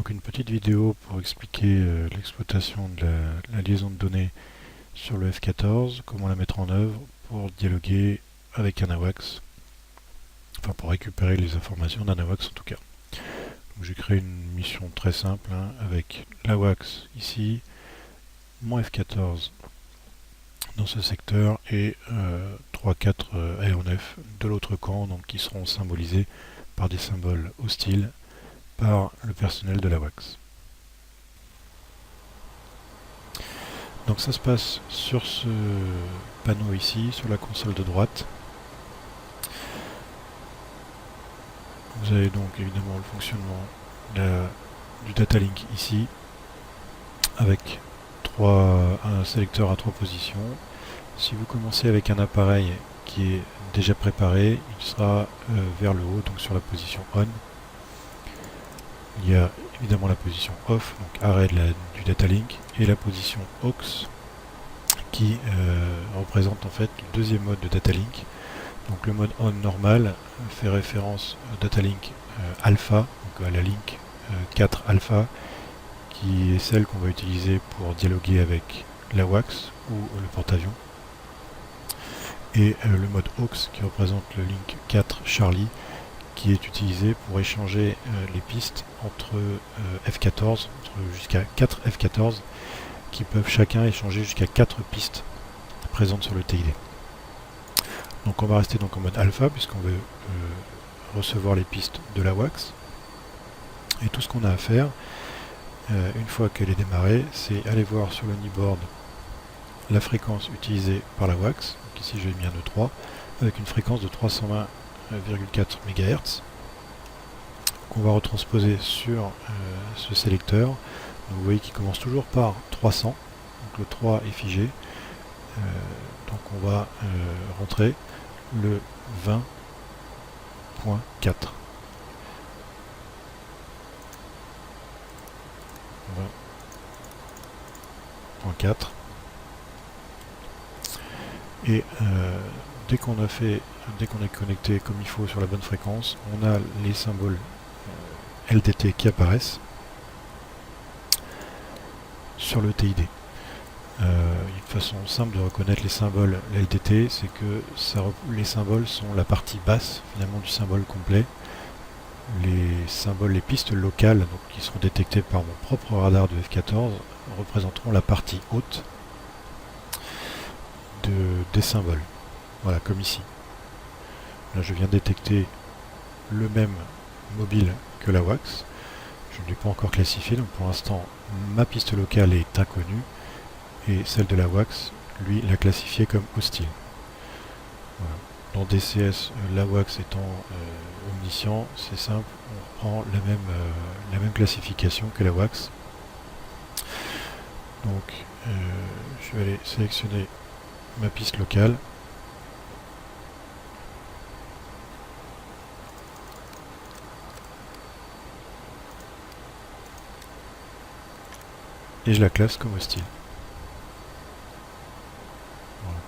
Donc une petite vidéo pour expliquer l'exploitation de la liaison de données sur le F14, comment la mettre en œuvre pour dialoguer avec un AWACS, enfin pour récupérer les informations d'un AWACS en tout cas. Donc j'ai créé une mission très simple avec l'AWACS ici, mon F14 dans ce secteur et 3-4 aéronefs de l'autre camp, donc qui seront symbolisés par des symboles hostiles par le personnel de l'AWACS. Donc ça se passe sur ce panneau ici, sur la console de droite. Vous avez donc évidemment le fonctionnement du data link ici, avec un sélecteur à 3 positions. Si vous commencez avec un appareil qui est déjà préparé, il sera vers le haut, donc sur la position on. Il y a évidemment la position off, donc arrêt du data link, et la position aux qui représente en fait le deuxième mode de data link. Donc le mode on normal fait référence au data link alpha, donc à la link 4 alpha, qui est celle qu'on va utiliser pour dialoguer avec l'AWACS ou le porte-avions. Et le mode aux qui représente le link 4 Charlie, qui est utilisé pour échanger les pistes entre F14, jusqu'à 4 F14, qui peuvent chacun échanger jusqu'à 4 pistes présentes sur le TID. Donc on va rester donc en mode alpha, puisqu'on veut recevoir les pistes de l'AWACS. Et tout ce qu'on a à faire, une fois qu'elle est démarrée, c'est aller voir sur le keyboard la fréquence utilisée par l'AWACS. Donc ici j'ai mis un E3, avec une fréquence de 320,4 MHz qu'on va retransposer sur ce sélecteur. Donc vous voyez qu'il commence toujours par 300, donc le 3 est figé. Donc on va rentrer le 20.4. 20.4. Et dès qu'on est connecté comme il faut sur la bonne fréquence, on a les symboles LDT qui apparaissent sur le TID. Une façon simple de reconnaître les symboles LDT, c'est que les symboles sont la partie basse finalement du symbole complet. Les pistes locales, donc, qui seront détectées par mon propre radar de F14, représenteront la partie haute des symboles. Voilà, comme ici. Là, je viens détecter le même mobile que l'AWACS. Je ne l'ai pas encore classifié, donc pour l'instant, ma piste locale est inconnue. Et celle de l'AWACS, lui, l'a classifiée comme hostile. Voilà. Dans DCS, l'AWACS étant omniscient, c'est simple, on prend la même classification que l'AWACS. Donc, je vais aller sélectionner ma piste locale. Et je la classe comme hostile. Voilà.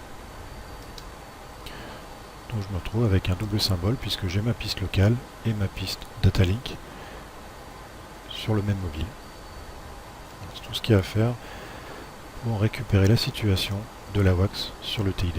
Donc je me retrouve avec un double symbole puisque j'ai ma piste locale et ma piste data link sur le même mobile. C'est tout ce qu'il y a à faire pour récupérer la situation de l'AWACS sur le TID.